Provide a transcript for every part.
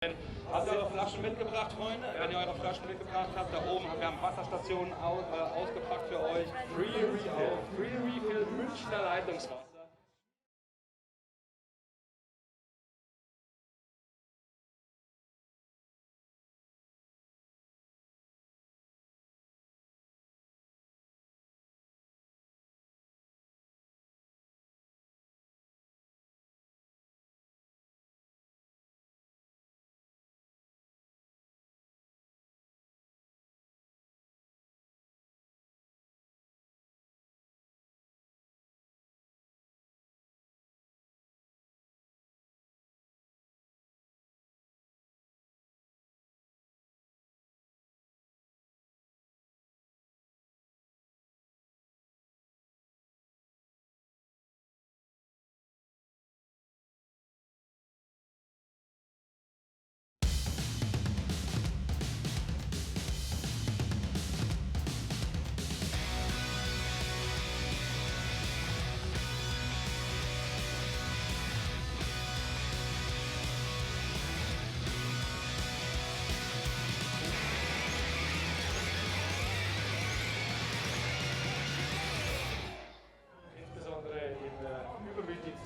Habt ihr eure Flaschen mitgebracht, Freunde? Wenn ihr eure Flaschen mitgebracht habt, da oben wir haben Wasserstationen ausgepackt für euch. Free Refill Münchner Leitungswasser.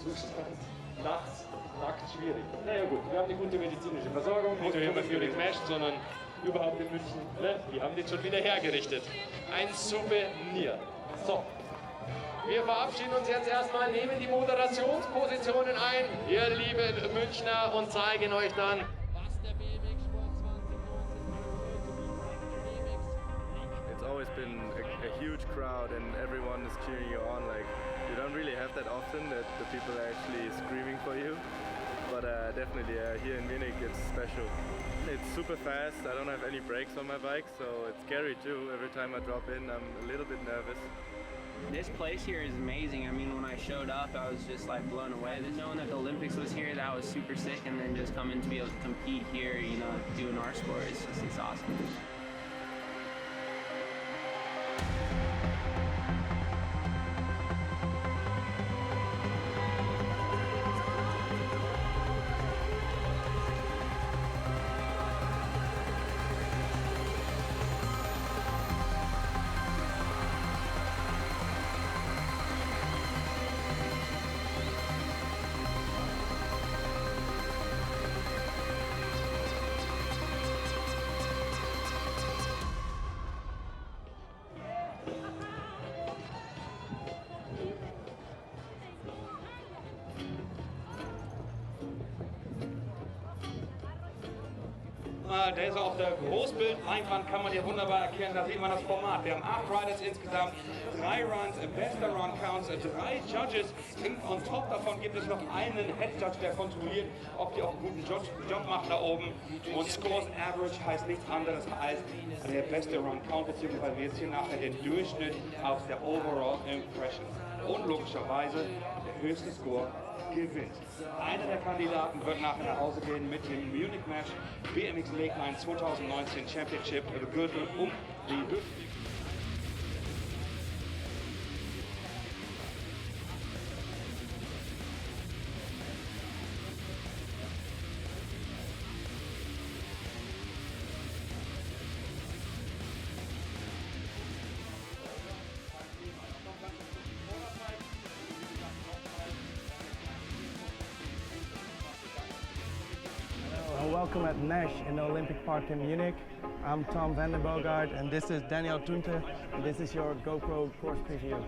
Zustand, nachts, nackt schwierig. Naja gut, wir haben eine gute medizinische Versorgung, nicht nur für die Mesh, sondern überhaupt in München. Ne? Wir haben den schon wieder hergerichtet. Ein Souvenir. So, wir verabschieden uns jetzt erstmal, nehmen die Moderationspositionen ein, ihr lieben Münchner, und zeigen euch dann, was der BMX Sport 2019 It's always been a huge crowd and everyone is cheering you on. Like, you don't really have that often that the people are actually screaming for you, but definitely here in Munich it's special. It's super fast. I don't have any brakes on my bike, so it's scary too. Every time I drop in, I'm a little bit nervous. This place here is amazing. I mean, when I showed up, I was just like blown away. Knowing that the Olympics was here, that was super sick, and then just coming to be able to compete here, you know, doing our sport, it's awesome. Der ist auf der Großbildleinwand, kann man hier wunderbar erkennen, da sieht man das Format. Wir haben 8 Riders insgesamt, 3 Runs, bester Run Counts, 3 Judges. On top davon gibt es noch einen Head Judge, der kontrolliert, ob die auch einen guten Job machen da oben. Und Scores Average heißt nichts anderes als der beste Run Count, beziehungsweise wir jetzt hier nachher den Durchschnitt aus der Overall Impression. Und logischerweise der höchste Score gewinnt. Einer der Kandidaten wird nachher nach Hause gehen mit dem Munich Match BMX Lake Line 2019 Championship Gürtel um die Hüfte. Welcome at Nash in the Olympic Park in Munich. I'm Tom van den Bogart and this is Daniel Tunte and this is your GoPro course preview.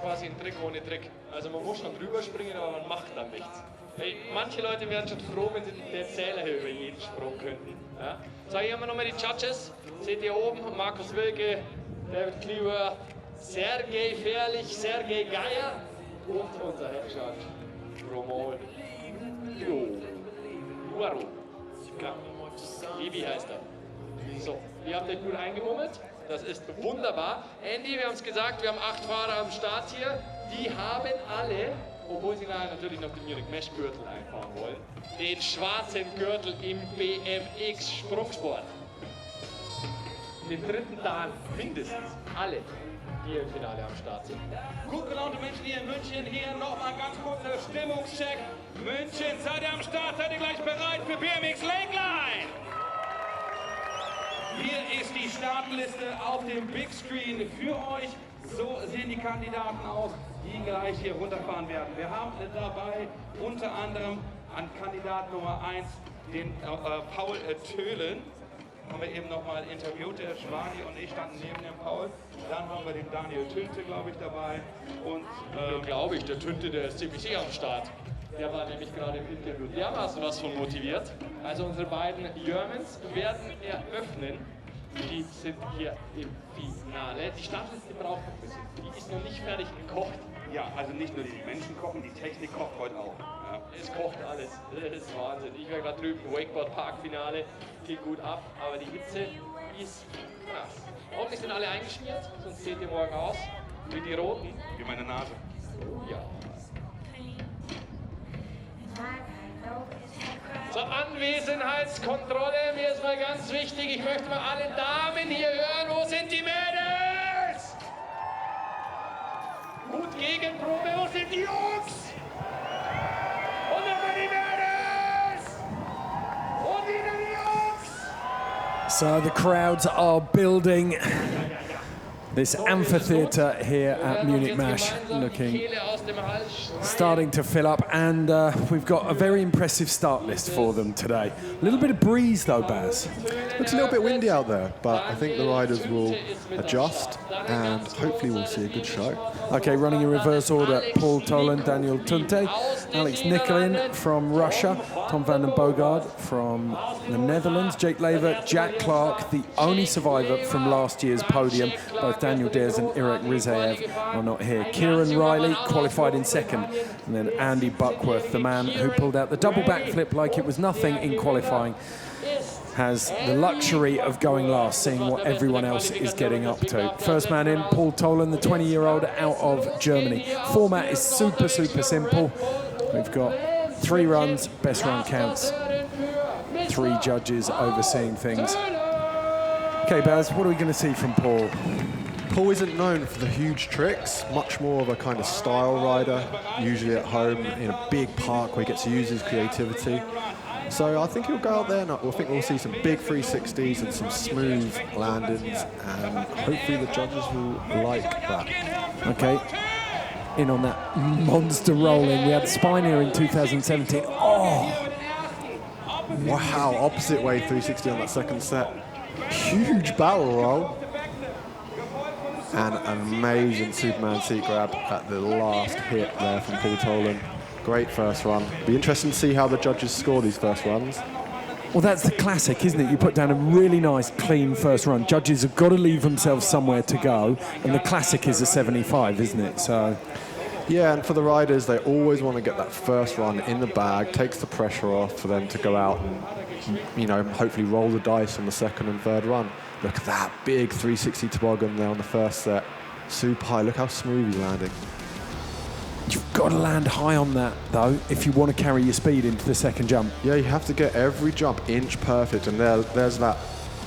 Quasi ein Trick ohne Trick. Also man muss schon drüber springen, aber man macht dann nichts. Hey, manche Leute wären schon froh, wenn sie den Zähler hier über jeden Sprung könnten. Ja? So, hier haben wir nochmal die Judges. Seht ihr oben, Markus Wilke, David Cleaver, Sergej Fährlich, Sergej Geier und unser Head Judge, Romol. Juaro. Ja. Ibi heißt er. So, ihr habt euch gut eingemummelt. Das ist wunderbar. Andy, wir haben es gesagt, wir haben 8 Fahrer am Start hier. Die haben alle, obwohl sie natürlich noch den Munich Mesh Gürtel einfahren wollen, den schwarzen Gürtel im BMX Sprungsport. Den dritten Dan mindestens alle, die im Finale am Start sind. Gut gelaunte Menschen hier in München, hier nochmal ganz kurzer Stimmungscheck. München, seid ihr am Start, seid ihr gleich bereit für BMX Lake Line? Hier ist die Startliste auf dem Big Screen für euch. So sehen die Kandidaten aus, die gleich hier runterfahren werden. Wir haben dabei unter anderem an Kandidat Nummer 1 den Paul Töhlen. Haben wir eben nochmal interviewt, der Schwani und ich standen neben dem Paul. Dann haben wir den Daniel Tünte, glaube ich, dabei. Und glaube ich, der Tünte, der ist ziemlich sicher am Start. Der war nämlich gerade im Interview dermaßen was von motiviert. Also unsere beiden Germans werden eröffnen. Die sind hier im Finale. Die Startliste braucht noch ein bisschen. Die ist noch nicht fertig gekocht. ja, also nicht nur die Menschen kochen, die Technik kocht heute auch. Ja. Es kocht alles. Das ist Wahnsinn. Ich war gerade drüben, Wakeboard Park Finale. Geht gut ab, aber die Hitze ist krass. Hoffentlich sind alle eingeschmiert, sonst seht ihr morgen aus wie die Roten. Wie meine Nase. Ja. Zur Anwesenheitskontrolle, mir ist mal ganz wichtig, ich möchte mal alle Damen hier hören, wo sind die Mädels? Gut Gegenprobe, wo sind die Jungs? Und immer die Mädels! Und wieder die Jungs! So the crowds are building this amphitheatre here at Munich Mesh, looking starting to fill up, and we've got a very impressive start list for them today. A little bit of breeze though, Baz. Looks a little bit windy out there, but I think the riders will adjust and hopefully we'll see a good show. Okay, running in reverse order, Paul Tolan, Daniel Tunte, Alex Nicolin from Russia, Tom van den Boogaard from the Netherlands, Jake Lever, Jack Clark, the only survivor from last year's podium. Both Daniel Diaz and Irek Rizaev are not here. Kieran Riley qualified in second, and then Andy Buckworth, the man who pulled out the double backflip like it was nothing in qualifying, has the luxury of going last, seeing what everyone else is getting up to. First man in, Paul Tolan, the 20-year-old out of Germany. Format is super simple. We've got 3 runs, best run counts, 3 judges overseeing things. Okay, Baz, what are we going to see from Paul? Paul isn't known for the huge tricks, much more of a kind of style rider, usually at home in a big park where he gets to use his creativity. So I think he'll go out there and I think we'll see some big 360s and some smooth landings, and hopefully the judges will like that. Okay, in on that monster rolling. We had Spine here in 2017. Oh! Wow, opposite way 360 on that second set. Huge barrel roll. And an amazing Superman seat grab at the last hit there from Paul Tolan. Great first run. Be interesting to see how the judges score these first runs. Well, that's the classic, isn't it? You put down a really nice, clean first run. Judges have got to leave themselves somewhere to go, and the classic is a 75, isn't it? So, yeah, and for the riders, they always want to get that first run in the bag, takes the pressure off for them to go out and, you know, hopefully roll the dice on the second and third run. Look at that big 360 toboggan there on the first set. Super high. Look how smooth he's landing. you've got to land high on that, though, if you want to carry your speed into the second jump. Yeah, you have to get every jump inch perfect, and there's that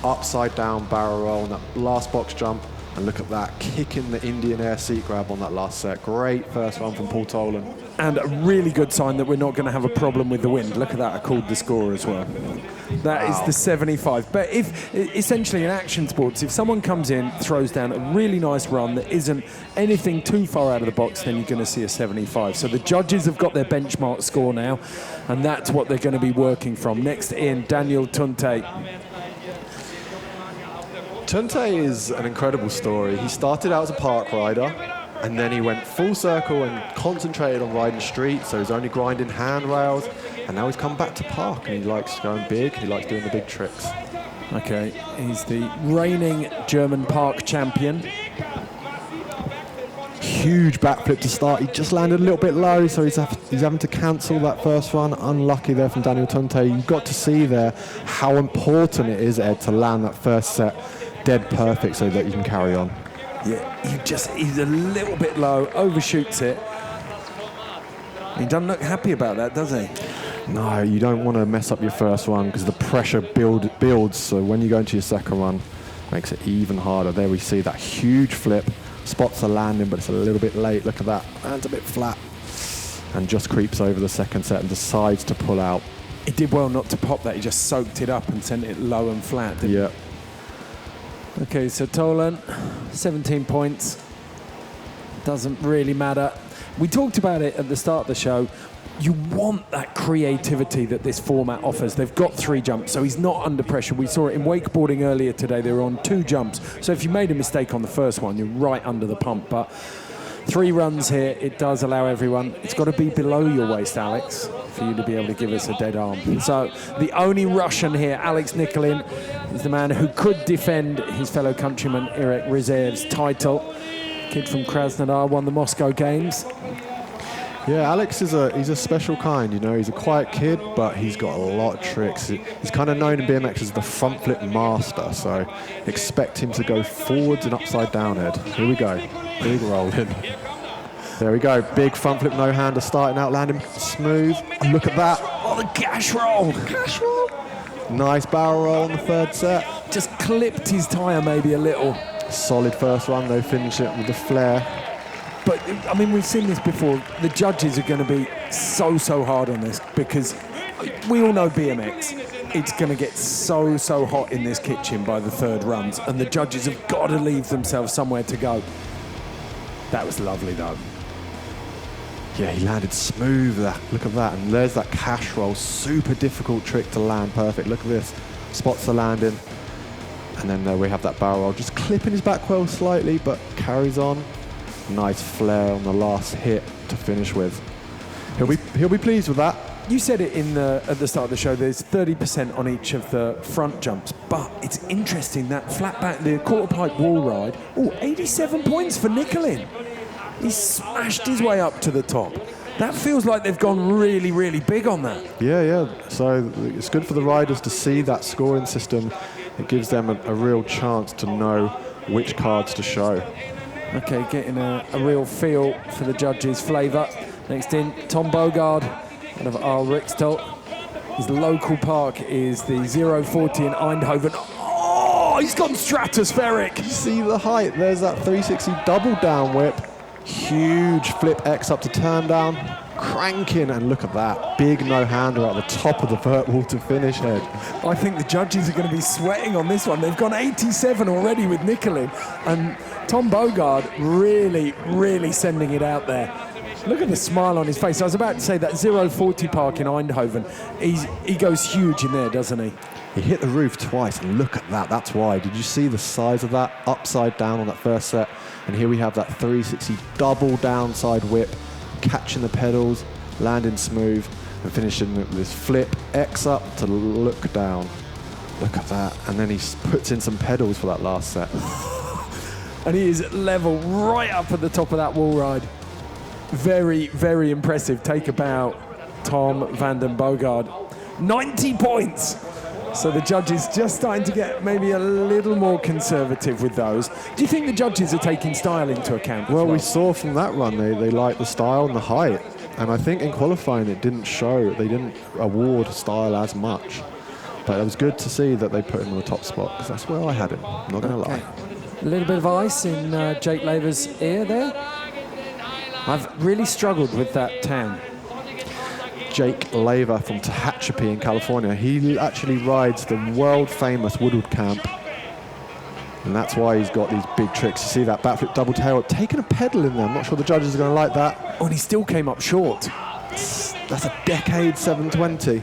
upside down barrel roll and that last box jump. And look at that, kicking the Indian air seat grab on that last set. Great first one from Paul Tolan. And a really good sign that we're not going to have a problem with the wind. Look at that, I called the score as well. That is the 75. But if, essentially in action sports, if someone comes in, throws down a really nice run that isn't anything too far out of the box, then you're going to see a 75. So the judges have got their benchmark score now, and that's what they're going to be working from. Next in, Daniel Tunte. Tunte is an incredible story. He started out as a park rider, and then he went full circle and concentrated on riding street, so he's only grinding handrails, and now he's come back to park, and he likes going big, he likes doing the big tricks. Okay, he's the reigning German park champion. huge backflip to start. He just landed a little bit low, so he's having to cancel that first run. Unlucky there from Daniel Tunte. You got to see there how important it is, Ed, to land that first set dead perfect so that you can carry on. Yeah, he's a little bit low, overshoots it. He doesn't look happy about that, does he? No, you don't want to mess up your first run because the pressure builds. So when you go into your second run, makes it even harder. There we see that huge flip. Spots the landing, but it's a little bit late. Look at that. Lands a bit flat. And just creeps over the second set and decides to pull out. He did well not to pop that. He just soaked it up and sent it low and flat, didn't Yeah. he? Okay, so Tolan, 17 points. Doesn't really matter. We talked about it at the start of the show. You want that creativity that this format offers. They've got 3 jumps, so he's not under pressure. We saw it in wakeboarding earlier today. They were on 2 jumps. So if you made a mistake on the first one, you're right under the pump. But 3 runs here, it does allow everyone. It's got to be below your waist, Alex, for you to be able to give us a dead arm. So the only Russian here, Alex Nikolin, is the man who could defend his fellow countryman Irek Rezev's title. Kid from Krasnodar, won the Moscow Games. Yeah, Alex he's a special kind, you know. He's a quiet kid, but he's got a lot of tricks. He's kind of known in BMX as the front flip master, so expect him to go forwards and upside down, Ed. Here we go. Big roll in. There we go. Big front flip no-hander starting out, landing smooth. Look at that. Oh, the gash roll. Cash roll. Nice barrel roll in the third set. Just clipped his tyre maybe a little. Solid first run, though, finish it with the flare. But, I mean, we've seen this before. The judges are going to be so hard on this because we all know BMX. It's going to get so hot in this kitchen by the third runs, and the judges have got to leave themselves somewhere to go. That was lovely, though. Yeah, he landed smooth. Look at that. And there's that cash roll. Super difficult trick to land perfect. Look at this. Spots the landing. And then there we have that barrel roll. Just clipping his back well slightly, but carries on. Nice flare on the last hit to finish with. He'll be pleased with that. You said it at the start of the show, there's 30% on each of the front jumps, but it's interesting that flat back, the quarter pipe wall ride, 87 points for Nikolin. He smashed his way up to the top. That feels like they've gone really big on that. Yeah. So it's good for the riders to see that scoring system. It gives them a real chance to know which cards to show. Okay, getting a real feel for the judges' flavour. Next in, Tom Bogard out of Aal Rixtel. His local park is the 040 in Eindhoven. Oh, he's gone stratospheric. You see the height? There's that 360 double down whip. Huge flip X up to turn down. Cranking, and look at that. Big no-hander at the top of the vert wall to finish, Ed. I think the judges are going to be sweating on this one. They've gone 87 already with Nikolin. And Tom Bogard really sending it out there. Look at the smile on his face. I was about to say that 040 park in Eindhoven. He goes huge in there, doesn't he? He hit the roof twice, and look at that. That's why. Did you see the size of that? Upside down on that first set. And here we have that 360 double downside whip, catching the pedals, landing smooth, and finishing with this flip X up to look down. Look at that. And then he puts in some pedals for that last set. And he is level right up at the top of that wall ride. Very impressive. Take a bow, Tom van den Bogard. 90 points. So the judges just starting to get maybe a little more conservative with those. Do you think the judges are taking style into account? Well, we saw from that run they liked the style and the height. And I think in qualifying it didn't show. They didn't award style as much. But it was good to see that they put him on the top spot, because that's where I had him. I'm not going to lie. A little bit of ice in Jake Lever's ear there. I've really struggled with that town. Jake Lever from Tehachapi in California. He actually rides the world-famous Woodward Camp. And that's why he's got these big tricks. You see that backflip double tail whip, taking a pedal in there. I'm not sure the judges are going to like that. Oh, and he still came up short. That's a decade 720.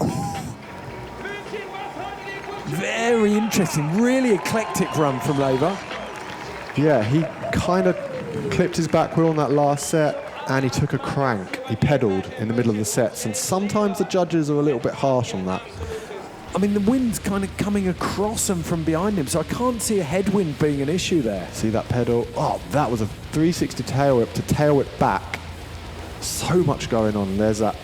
Very interesting. Really eclectic run from Lever. Yeah, he kind of clipped his back wheel on that last set, and he took a crank. He pedaled in the middle of the sets, and sometimes the judges are a little bit harsh on that. I mean, the wind's kind of coming across him from behind him, so I can't see a headwind being an issue there. See that pedal? Oh, that was a 360 tail whip to tail whip back. So much going on. There's that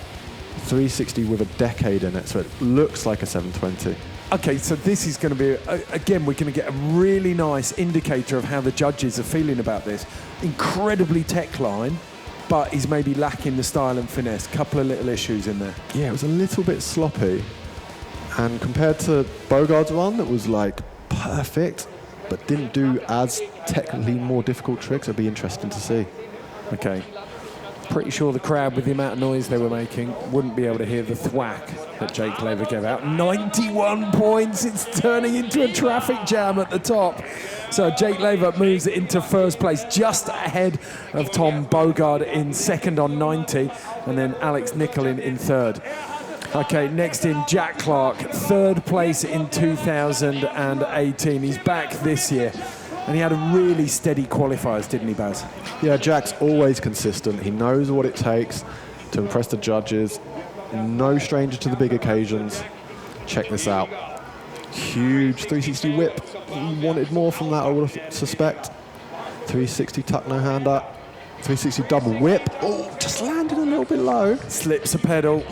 360 with a decade in it, so it looks like a 720. Okay, so this is going to be, again, we're going to get a really nice indicator of how the judges are feeling about this. Incredibly tech line, but he's maybe lacking the style and finesse. Couple of little issues in there. Yeah, it was a little bit sloppy. And compared to Bogard's one, that was like perfect, but didn't do as technically more difficult tricks. It'd be interesting to see. Okay. Pretty sure the crowd, with the amount of noise they were making, wouldn't be able to hear the thwack that Jake Laver gave out. 91 points. It's turning into a traffic jam at the top. So Jake Laver moves into first place, just ahead of Tom Bogard in second on 90, and then Alex Nicholin in third. Okay, next in Jack Clark, third place in 2018. He's back this year. And he had a really steady qualifiers, didn't he, Baz? Yeah, Jack's always consistent. He knows what it takes to impress the judges. No stranger to the big occasions. Check this out. Huge 360 whip. He wanted more from that, I would suspect. 360 tuck no hander. 360 double whip. Oh, just landed a little bit low. Slips a pedal.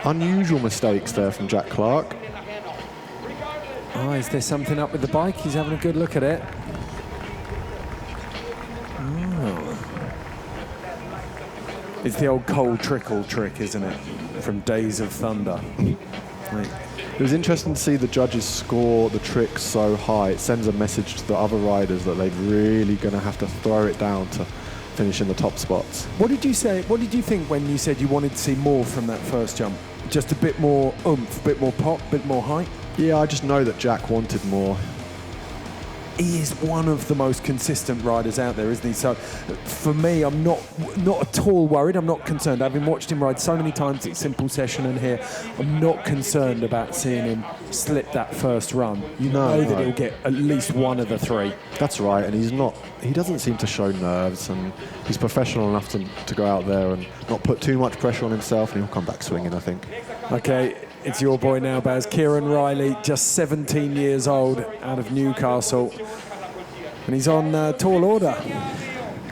Unusual mistakes there from Jack Clark. Oh, is there something up with the bike? He's having a good look at it. Oh. It's the old cold trickle trick, isn't it? From Days of Thunder. Right. It was interesting to see the judges score the trick so high. It sends a message to the other riders that they're really going to have to throw it down to finish in the top spots. What did you say? What did you think when you said you wanted to see more from that first jump? Just a bit more oomph, a bit more pop, a bit more height? Yeah, I just know that Jack wanted more. He is one of the most consistent riders out there, isn't he? So for me, I'm not at all worried. I'm not concerned. Having watched him ride so many times at Simple Session and here, I'm not concerned about seeing him slip that first run. You know that he'll get at least one of the three. That's right, and he doesn't seem to show nerves, and he's professional enough to go out there and not put too much pressure on himself, and he'll come back swinging, I think. Okay. It's your boy now, Baz. Kieran Riley, just 17 years old, out of Newcastle. And he's on tall order.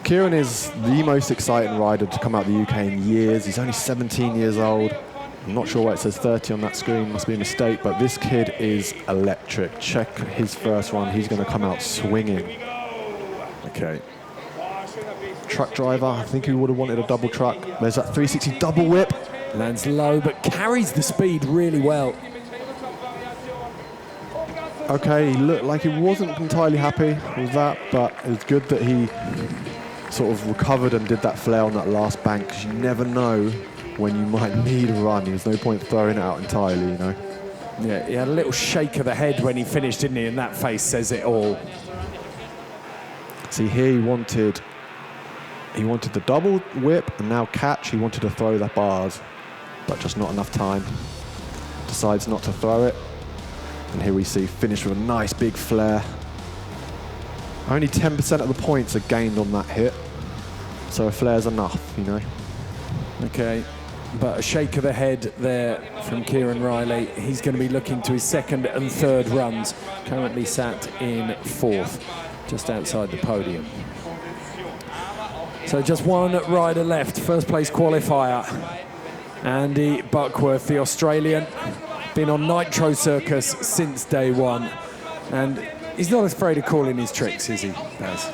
Kieran is the most exciting rider to come out of the UK in years. He's only 17 years old. I'm not sure why it says 30 on that screen. Must be a mistake, but this kid is electric. Check his first one. He's going to come out swinging. Okay. Truck driver. I think he would have wanted a double truck. There's that 360 double whip. Lands low, but carries the speed really well. Okay, he looked like he wasn't entirely happy with that, but it was good that he sort of recovered and did that flare on that last bank, because you never know when you might need a run. There's no point throwing it out entirely, you know. Yeah, he had a little shake of the head when he finished, didn't he? And that face says it all. See, here he wanted the double whip and now catch. He wanted to throw the bars, but just not enough time. Decides not to throw it. And here we see finish with a nice big flare. Only 10% of the points are gained on that hit, so a flare's enough, you know. Okay, but a shake of the head there from Kieran Riley. He's going to be looking to his second and third runs. Currently sat in fourth, just outside the podium. So just one rider left, first place qualifier. Andy Buckworth, the Australian, been on Nitro Circus since day one. And he's not afraid of calling his tricks, is he, Baz?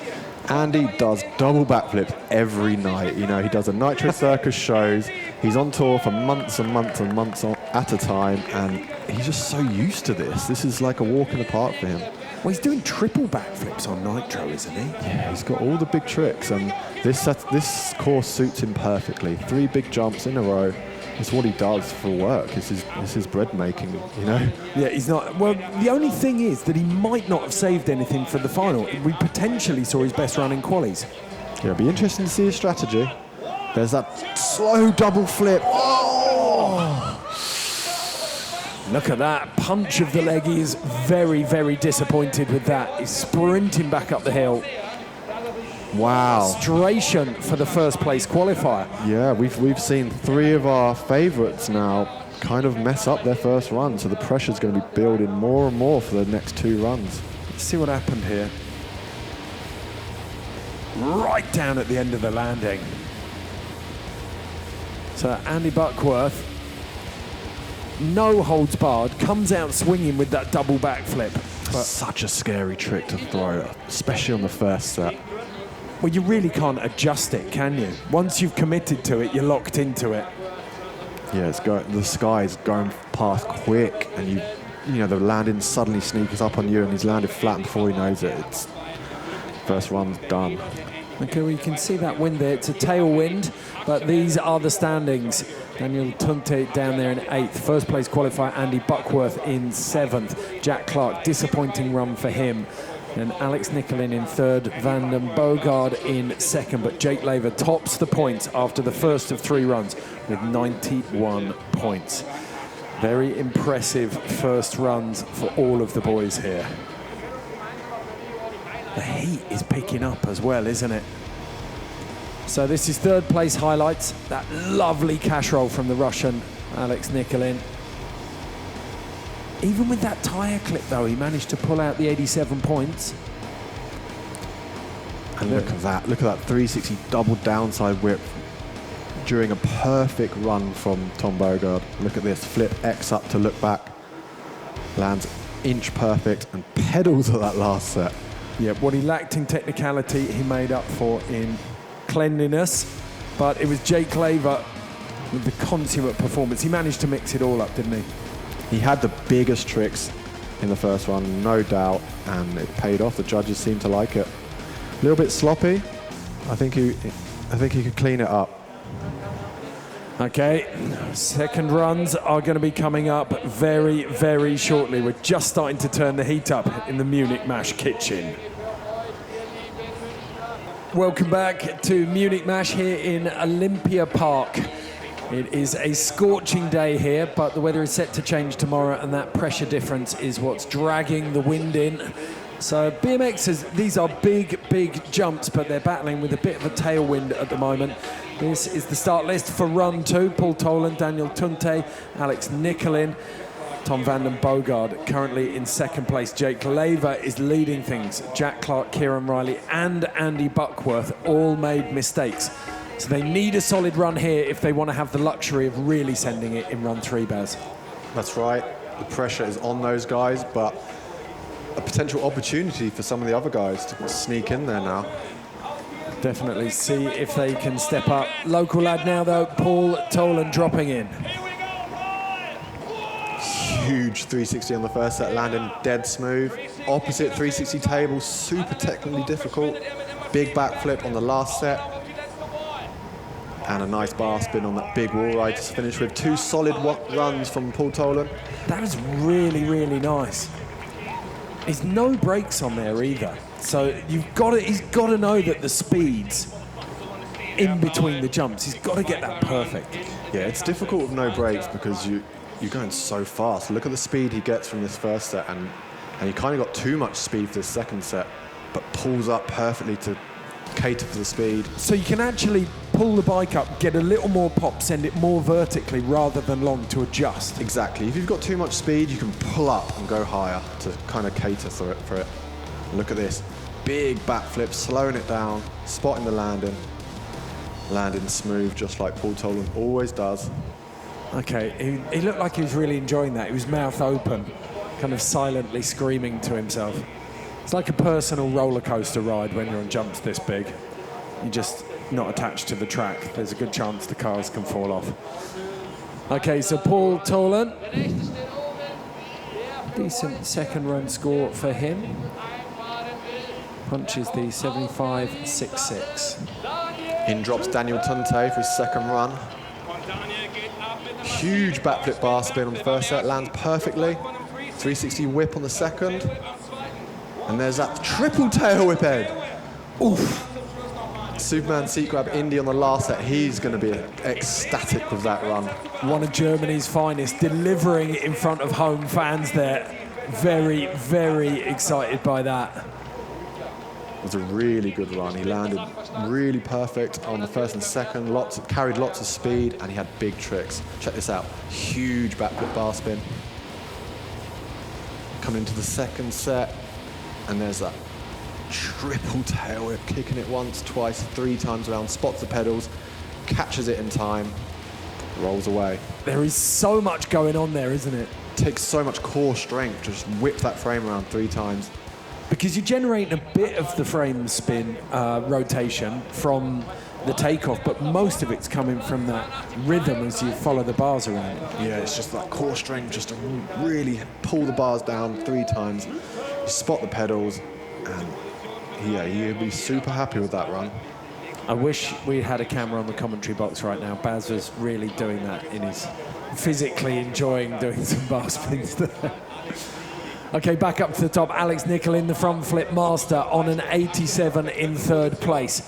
Andy does double backflips every night. You know, he does a Nitro Circus shows. He's on tour for months and months and months at a time, and he's just so used to this. This is like a walk in the park for him. Well, he's doing triple backflips on Nitro, isn't he? Yeah, he's got all the big tricks, and this course suits him perfectly. 3 big jumps in a row. It's what he does for work. It's his bread making, you know? Yeah, he's not... Well, the only thing is that he might not have saved anything for the final. We potentially saw his best run in qualies. Yeah, it'll be interesting to see his strategy. There's that slow double flip. Oh! Look at that. Punch of the leg. He is very, very disappointed with that. He's sprinting back up the hill. Wow. Frustration for the first place qualifier. Yeah, we've seen 3 of our favourites now kind of mess up their first run, so the pressure's going to be building more and more for the next 2 runs. Let's see what happened here. right down at the end of the landing. So Andy Buckworth, no holds barred, comes out swinging with that double backflip. But such a scary trick to throw, especially on the first set. Well, you really can't adjust it, can you? Once you've committed to it, you're locked into it. Yeah, the sky's going past quick, and you know, the landing suddenly sneaks up on you, and he's landed flat before he knows it. It's first run's done. Okay, well, you can see that wind there. It's a tailwind, but these are the standings. Daniel Tunte down there in 8th. First place qualifier Andy Buckworth in 7th. Jack Clark, disappointing run for him. And Alex Nicholin in 3rd. Vanden Bogaard in 2nd. But Jake Laver tops the points after the first of 3 runs with 91 points. Very impressive first runs for all of the boys here. The heat is picking up as well, isn't it? So this is 3rd place highlights. That lovely cash roll from the Russian Alex Nicholin. Even with that tyre clip though, he managed to pull out the 87 points. And look at that 360 double downside whip during a perfect run from Tom Bogaard. Look at this, flip X up to look back. Lands inch perfect and pedals at that last set. Yeah, what he lacked in technicality, he made up for in cleanliness, but it was Jake Laver with the consummate performance. He managed to mix it all up, didn't he? He had the biggest tricks in the first run, no doubt, and it paid off. The judges seemed to like it. A little bit sloppy. I think he could clean it up. Okay, second runs are going to be coming up very, very shortly. We're just starting to turn the heat up in the Munich Mash kitchen. Welcome back to Munich Mash here in Olympia Park. It is a scorching day here, but the weather is set to change tomorrow, and that pressure difference is what's dragging the wind in. So BMX, these are big, big jumps, but they're battling with a bit of a tailwind at the moment. This is the start list for run 2. Paul Tolan, Daniel Tunte, Alex Nicholin, Tom Vanden Bogaard currently in 2nd place. Jake Laver is leading things. Jack Clark, Kieran Riley and Andy Buckworth all made mistakes. So they need a solid run here if they want to have the luxury of really sending it in run 3, Baz. That's right. The pressure is on those guys, but a potential opportunity for some of the other guys to sneak in there now. Definitely see if they can step up. Local lad now though, Paul Tolan dropping in. Huge 360 on the first set, landing dead smooth. Opposite 360 table, super technically difficult. Big backflip on the last set. And a nice bar spin on that big wall ride to finish with. 2 solid runs from Paul Tolan. That was really, really nice. There's no brakes on there either. So he's got to know that the speeds in between the jumps, he's got to get that perfect. Yeah, it's difficult with no brakes because you're going so fast. Look at the speed he gets from this first set, and he kind of got too much speed for this second set, but pulls up perfectly to cater for the speed. So you can actually pull the bike up, get a little more pop, send it more vertically rather than long to adjust. Exactly. If you've got too much speed, you can pull up and go higher to kind of cater for it. Look at this. Big backflip, slowing it down, spotting the landing. Landing smooth, just like Paul Tolan always does. Okay, he looked like he was really enjoying that. He was mouth open, kind of silently screaming to himself. It's like a personal roller coaster ride when you're on jumps this big. You're just not attached to the track. There's a good chance the cars can fall off. Okay, so Paul Tolan. Decent second run score for him. Punches the 75.66. In drops Daniel Tunte for his second run. Huge backflip bar spin on the first set, lands perfectly. 360 whip on the second. And there's that triple tail whip head. Oof. Superman seat grab Indy on the last set. He's going to be ecstatic with that run. One of Germany's finest, delivering in front of home fans there. Very, very excited by that. It was a really good run. He landed really perfect on the first and second. Carried lots of speed, and he had big tricks. Check this out. Huge backflip bar spin. Coming into the second set, and there's that triple tail whip, kicking it once, twice, 3 times around, spots the pedals, catches it in time, rolls away. There is so much going on there, isn't it? Takes so much core strength to just whip that frame around 3 times. Because you're generating a bit of the frame spin rotation from the takeoff, but most of it's coming from that rhythm as you follow the bars around. Yeah, it's just that core strength just to really pull the bars down 3 times, spot the pedals, and yeah, you'd be super happy with that run. I wish we had a camera on the commentary box right now. Baz was really doing that in his, physically enjoying doing some bar spins there. Okay, back up to the top. Alex Nicholin, the front flip master, on an 87 in 3rd place.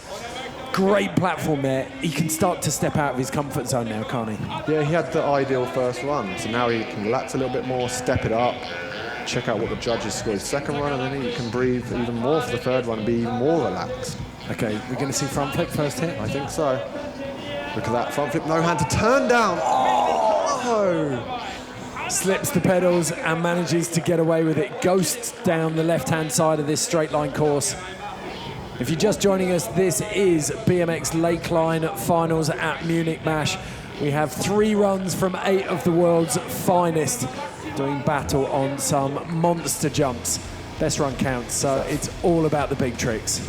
Great platform there. He can start to step out of his comfort zone now, can't he? Yeah, he had the ideal first run, so now he can relax a little bit more, step it up, check out what the judges scored his 2nd run, and then he can breathe even more for the 3rd one and be even more relaxed. Okay, we're going to see front flip first hit? I think so. Look at that front flip, no hand to turn down. Oh! Slips the pedals and manages to get away with it. Ghosts down the left-hand side of this straight line course. If you're just joining us, this is BMX Lake Line finals at Munich Mash. We have 3 runs from 8 of the world's finest doing battle on some monster jumps. Best run counts, so it's all about the big tricks.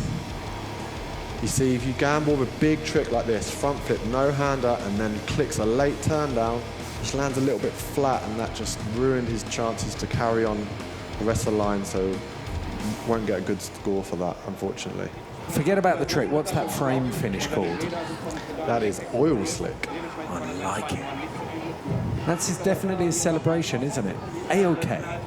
You see, if you gamble with a big trick like this, front flip, no hander, and then clicks a late turn down, just lands a little bit flat, and that just ruined his chances to carry on the rest of the line, so won't get a good score for that, unfortunately. Forget about the trick. What's that frame finish called? That is oil slick. I like it. That's definitely a celebration, isn't it? A-OK.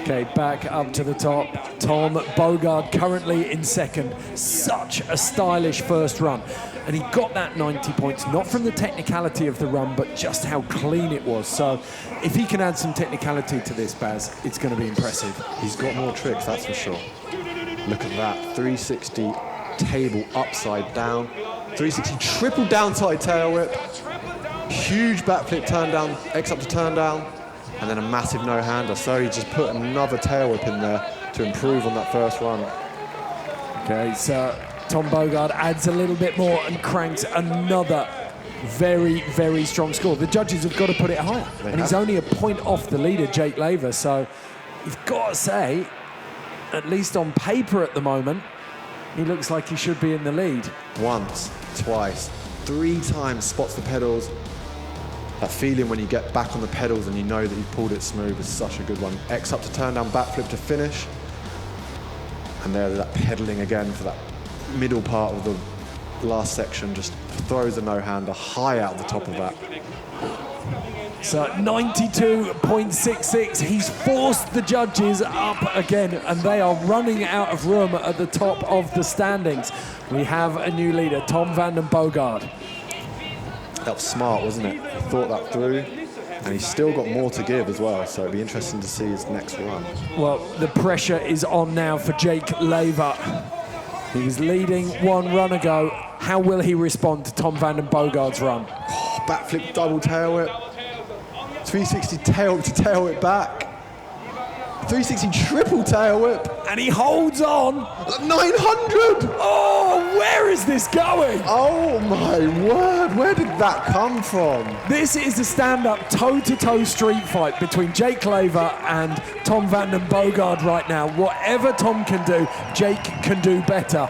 Okay, back up to the top. Tom Bogard currently in 2nd. Such a stylish first run. And he got that 90 points, not from the technicality of the run, but just how clean it was. So if he can add some technicality to this, Baz, it's going to be impressive. He's got more tricks, that's for sure. Look at that, 360 table upside down. 360 triple downside tail whip. Huge backflip turn down, X up to turn down. And then a massive no-hander. So he just put another tail whip in there to improve on that first run. Okay, so Tom Bogard adds a little bit more and cranks another very, very strong score. The judges have got to put it higher. And he's only a point off the leader, Jake Laver. So you've got to say, at least on paper at the moment, he looks like he should be in the lead. Once, twice, 3 times spots the pedals. That feeling when you get back on the pedals and you know that you've pulled it smooth is such a good one. X up to turn down, backflip to finish. And there's that pedaling again for that middle part of the last section, just throws a no-hander high out the top of that. So 92.66, he's forced the judges up again, and they are running out of room at the top of the standings. We have a new leader, Tom Vanden Bogard. That was smart, wasn't it? He thought that through, and he's still got more to give as well, so it'll be interesting to see his next run. Well, the pressure is on now for Jake Laver. He was leading 1 run ago. How will he respond to Tom Vanden Bogard's run? Oh, backflip double tail whip. 360 tail whip to tail whip back. 360 triple tail whip. And he holds on. 900! Oh, where is this going? Oh my word, where did that come from? This is a stand-up toe-to-toe street fight between Jake Laver and Tom Vanden Bogard right now. Whatever Tom can do, Jake can do better.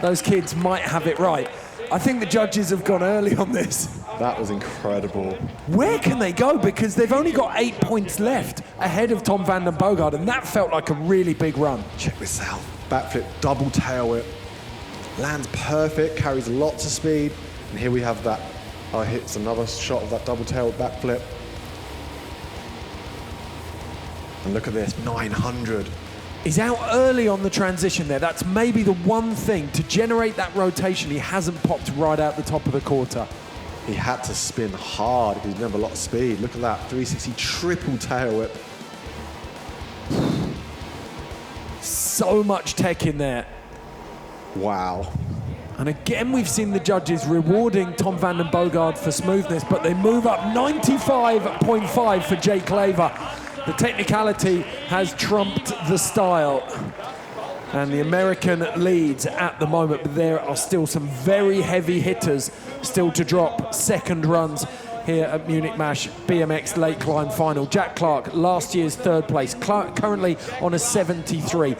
Those kids might have it right. I think the judges have gone early on this. That was incredible. Where can they go? Because they've only got 8 points left ahead of Tom Vanden Bogard, and that felt like a really big run. Check this out. Backflip, double tail whip. Lands perfect, carries lots of speed. And here we have that. Hits another shot of that double tail backflip. And look at this, 900. He's out early on the transition there. That's maybe the one thing. To generate that rotation, he hasn't popped right out the top of the quarter. He had to spin hard because he didn't have a lot of speed. Look at that, 360 triple tail whip. So much tech in there. Wow. And again, we've seen the judges rewarding Tom Vanden Bogard for smoothness, but they move up 95.5 for Jake Laver. The technicality has trumped the style. And the American leads at the moment, but there are still some very heavy hitters still to drop second runs here at Munich Mash BMX Lake Line final. Jack Clark, last year's third place, currently on a 73.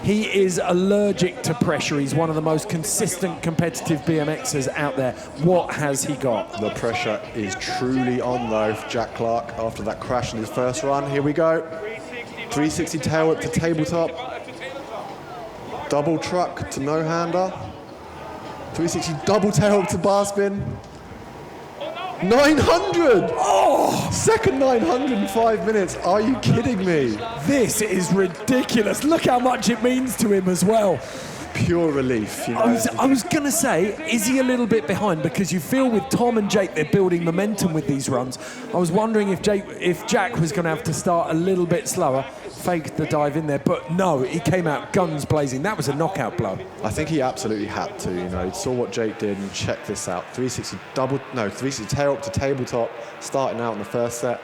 He is allergic to pressure. He's one of the most consistent competitive BMXers out there. What has he got? The pressure is truly on though for Jack Clark after that crash in his first run. Here we go. 360 tail whip to tabletop. Double truck to no-hander. 360 double tail whip to bar spin. 900! Oh! Second 900 in 5 minutes. Are you kidding me? This is ridiculous. Look how much it means to him as well. Pure relief. You know? I was going to say, is he a little bit behind? Because you feel with Tom and Jake, they're building momentum with these runs. I was wondering if Jack was going to have to start a little bit slower, faked the dive in there, but no, he came out guns blazing. That was a knockout blow. I think he absolutely had to, you know. He saw what Jake did and checked this out. 360 tail up to tabletop, starting out in the first set.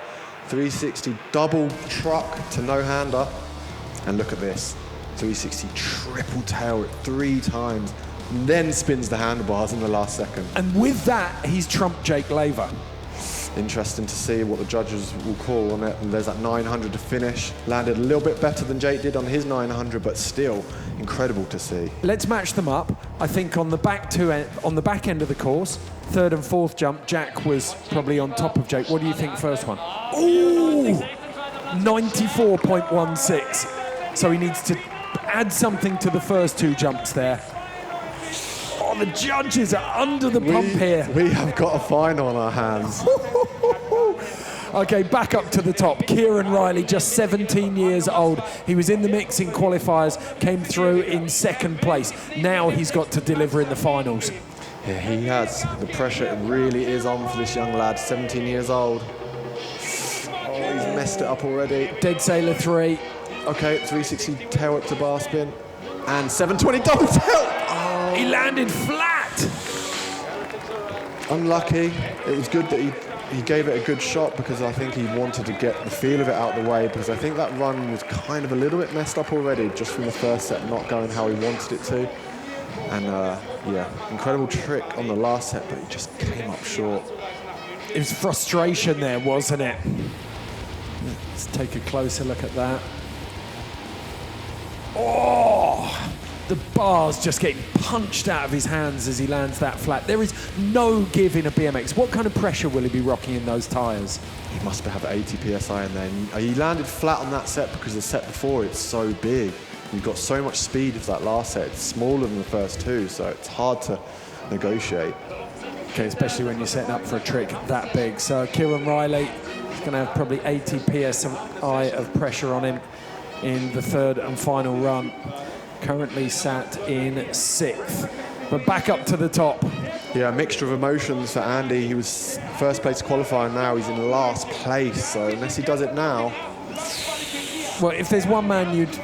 360 double truck to no-hander. And look at this. 360 triple tail it 3 times, and then spins the handlebars in the last second. And with that, he's trumped Jake Laver. Interesting to see what the judges will call on it. And there's that 900 to finish. Landed a little bit better than Jake did on his 900, but still incredible to see. Let's match them up. I think on the back end of the course, third and fourth jump, Jack was probably on top of Jake. What do you think first one? Ooh, 94.16. So he needs to add something to the first 2 jumps there. Oh, the judges are under the pump here. We have got a fine on our hands. Okay, back up to the top. Kieran Riley, just 17 years old. He was in the mix in qualifiers, came through in second place. Now he's got to deliver in the finals. Yeah, he has. The pressure really is on for this young lad, 17 years old. Oh, he's messed it up already. Dead Sailor 3. Okay, 360 tail up to bar spin. And 720 double tail. Oh. He landed flat. Unlucky. It was good that he gave it a good shot, because I think he wanted to get the feel of it out of the way, because I think that run was kind of a little bit messed up already just from the first set, not going how he wanted it to. And yeah, incredible trick on the last set, but he just came up short. It was frustration there, wasn't it? Let's take a closer look at that. Oh, the bar's just getting punched out of his hands as he lands that flat. There is no give in a BMX. What kind of pressure will he be rocking in those tyres? He must have 80 PSI in there. And he landed flat on that set because the set before it's so big. You've got so much speed for that last set. It's smaller than the first 2, so it's hard to negotiate. Okay, especially when you're setting up for a trick that big. So Kieran Riley is going to have probably 80 PSI of pressure on him in the third and final run. Currently sat in 6th, but back up to the top. Yeah, a mixture of emotions for Andy. He was first place qualifier, now he's in last place, so unless he does it now. Well, if there's one man you'd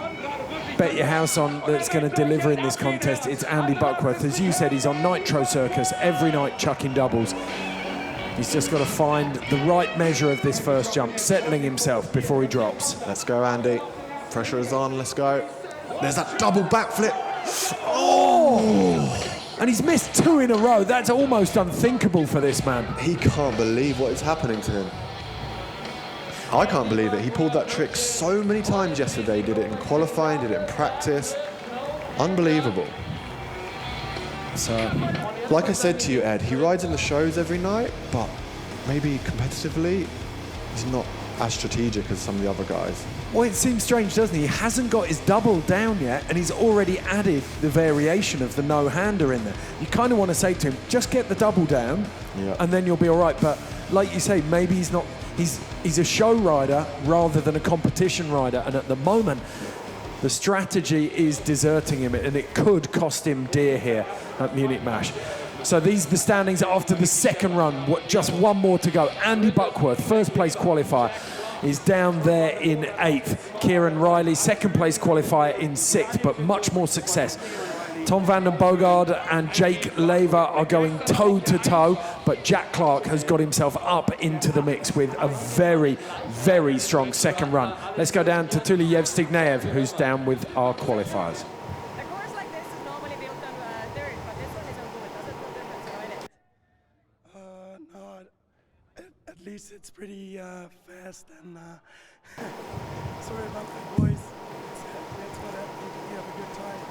bet your house on that's going to deliver in this contest, it's Andy Buckworth. As you said, he's on Nitro Circus every night chucking doubles. He's just got to find the right measure of this first jump, settling himself before he drops. Let's go, Andy. Pressure is on, let's go. There's that double backflip. Oh! And he's missed 2 in a row. That's almost unthinkable for this man. He can't believe what is happening to him. I can't believe it. He pulled that trick so many times yesterday. Did it in qualifying, did it in practice. Unbelievable. So, like I said to you, Ed, he rides in the shows every night, but maybe competitively, he's not as strategic as some of the other guys. Well, it seems strange, doesn't he? He hasn't got his double down yet, and he's already added the variation of the no-hander in there. You kind of want to say to him, just get the double down, and then you'll be all right. But like you say, maybe he's not. He's a show rider rather than a competition rider, and at the moment, the strategy is deserting him, and it could cost him dear here at Munich Mash. So these are the standings after the second run. Just one more to go. Andy Buckworth, first place qualifier, is down there in 8th. Kieran Riley, second place qualifier, in 6th, but much more success. Tom van den Boogaard and Jake Laver are going toe-to-toe, but Jack Clark has got himself up into the mix with a very, very strong second run. Let's go down to Tulyev Stigneyev, who's down with our qualifiers. pretty fast, and sorry about my voice. That's what happens when you have a good time.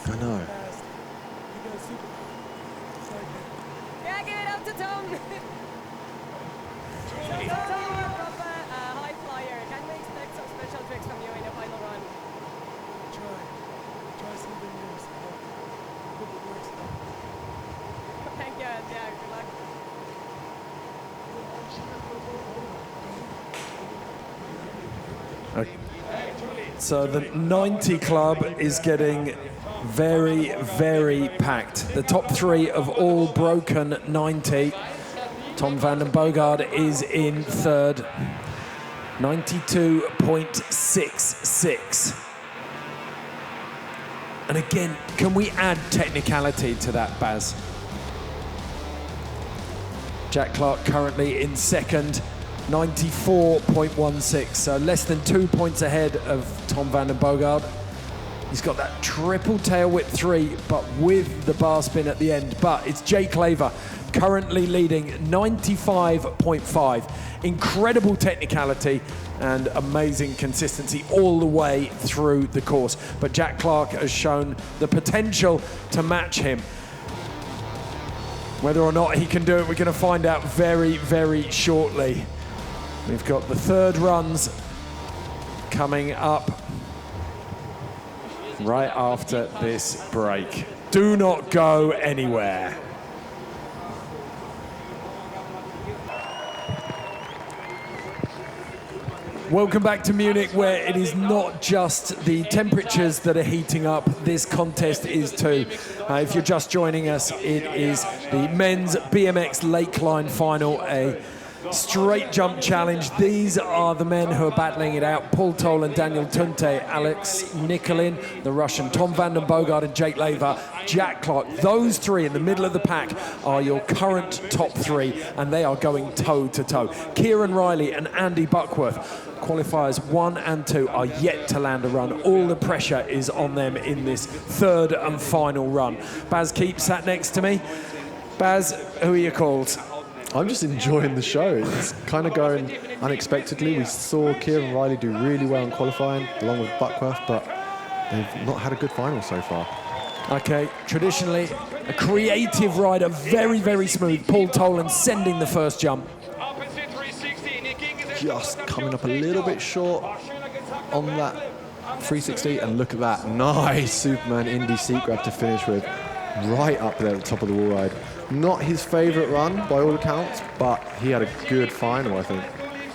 So, I know. fast. You go super fast. Yeah, give it up to Tom. So Tom, you're a proper high flyer. Can we expect some special tricks from you in the final run? Try something new. So hope it works though. Thank you, and yeah, good luck. So the 90 club is getting very, very packed. The top three of all broken 90. Tom Vanden Boogaard is in third, 92.66. And again, can we add technicality to that, Baz? Jack Clark currently in second, 94.16, so less than 2 points ahead of Tom Vanden Boogaard. He's got that triple tail whip 3, but with the bar spin at the end. But it's Jake Laver currently leading 95.5. Incredible technicality and amazing consistency all the way through the course. But Jack Clark has shown the potential to match him. Whether or not he can do it, we're going to find out very, very shortly. We've got the third runs coming up right after this break. Do not go anywhere. Welcome back to Munich, where it is not just the temperatures that are heating up, this contest is too. If you're just joining us, it is the men's BMX Lake Line final, a straight jump challenge. These are the men who are battling it out. Paul Tolan, Daniel Tunte, Alex Nikolin, the Russian, Tom Vanden Boogaard and Jake Laver, Jack Clark. Those three in the middle of the pack are your current top three, and they are going toe to toe. Kieran Riley and Andy Buckworth, qualifiers 1 and 2, are yet to land a run. All the pressure is on them in this third and final run. Baz Keep sat next to me. Baz, who are your calls? I'm just enjoying the show. It's kind of going unexpectedly. We saw Kieran Riley do really well in qualifying, along with Buckworth, but they've not had a good final so far. Okay, traditionally a creative rider, very, very smooth. Paul Tolan sending the first jump. Just coming up a little bit short on that 360, and look at that nice Superman Indy seat grab to finish with, right up there at the top of the wall ride. Not his favourite run by all accounts, but he had a good final, I think.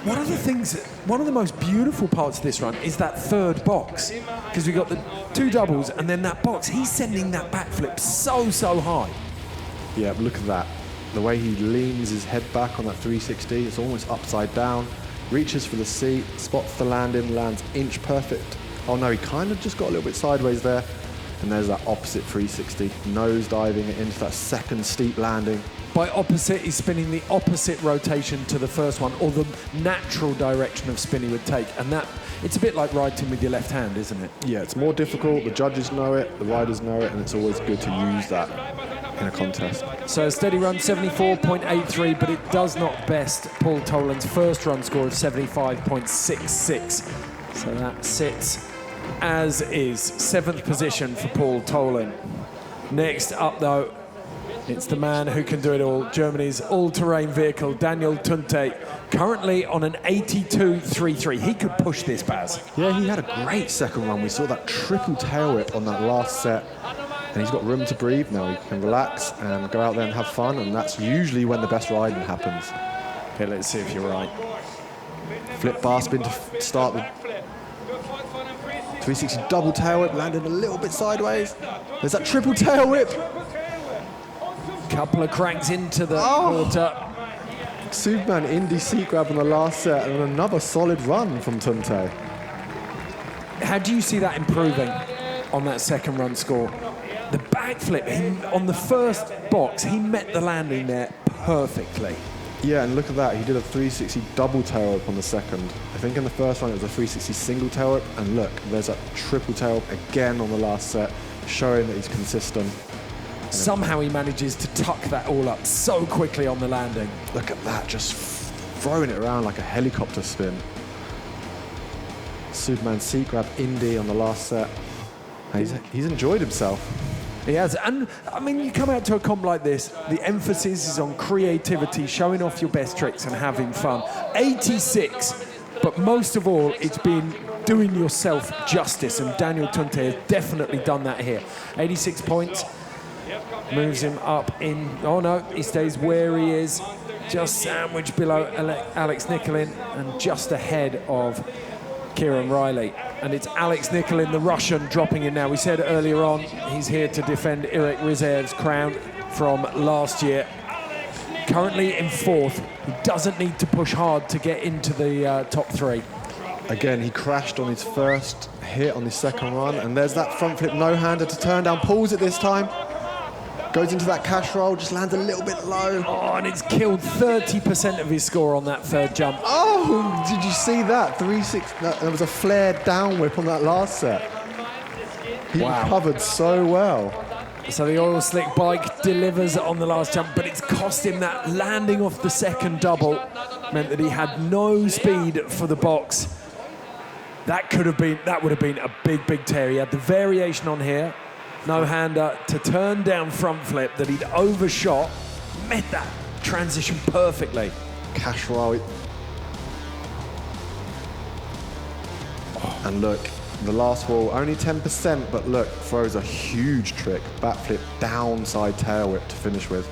One of the most beautiful parts of this run is that third box, because we got the two doubles and then that box. He's sending that backflip so high. Yeah, but look at that. The way he leans his head back on that 360, it's almost upside down. Reaches for the seat, spots the landing, lands inch perfect. Oh no, he kind of just got a little bit sideways there. And there's that opposite 360, nose diving into that second steep landing. By opposite, he's spinning the opposite rotation to the first one, or the natural direction of spin he would take. And that, it's a bit like riding with your left hand, isn't it? Yeah, it's more difficult. The judges know it, the riders know it, and it's always good to use that in a contest. So steady run 74.83, but it does not best Paul Tolan's first run score of 75.66. So that sits as is, 7th position for Paul Tolan. Next up though, it's the man who can do it all, Germany's all-terrain vehicle, Daniel Tunte, currently on an 82.33. He could push this, Baz. Yeah, he had a great second run. We saw that triple tail whip on that last set, and he's got room to breathe now. He can relax and go out there and have fun, and that's usually when the best riding happens. Okay, let's see if you're right. Flip bar spin to start the 360 double tail whip, landed a little bit sideways. There's that triple tail whip. Couple of cranks into the water. Superman Indy seat grab on the last set, and another solid run from Tunte. How do you see that improving on that second run score? The backflip, on the first box, he met the landing there perfectly. Yeah, and look at that. He did a 360 double tail whip on the second. I think in the first one it was a 360 single tail whip, and look, there's a triple tail whip again on the last set, showing that he's consistent. Somehow he manages to tuck that all up so quickly on the landing. Look at that, just throwing it around like a helicopter spin. Superman seat grab Indy on the last set. He's enjoyed himself. He has, and I mean, you come out to a comp like this, the emphasis is on creativity, showing off your best tricks and having fun. 86, but most of all, it's been doing yourself justice, and Daniel Tunte has definitely done that here. 86 points, moves him up in, oh no, he stays where he is, just sandwiched below Alex Nicolin and just ahead of Kieran Riley. And it's Alex Nicolin, the Russian, dropping in now. We said earlier on, he's here to defend Irek Rizev's crown from last year. Currently in 4th. He doesn't need to push hard to get into the top 3. Again, he crashed on his first hit on his second run, and there's that front flip no-hander to turn down, pulls it this time. Goes into that cash roll, just lands a little bit low. Oh, and it's killed 30% of his score on that third jump. Oh, did you see that? 3-6. There was a flared down whip on that last set. He recovered so well. So the oil slick bike delivers on the last jump, but it's cost him that landing off the second double. Meant that he had no speed for the box. That would have been a big tear. He had the variation on here. No-hander to turn down front flip that he'd overshot, met that transition perfectly. Cash roll. And look, the last wall, only 10%, but look, throws a huge trick. Backflip, downside tail whip to finish with.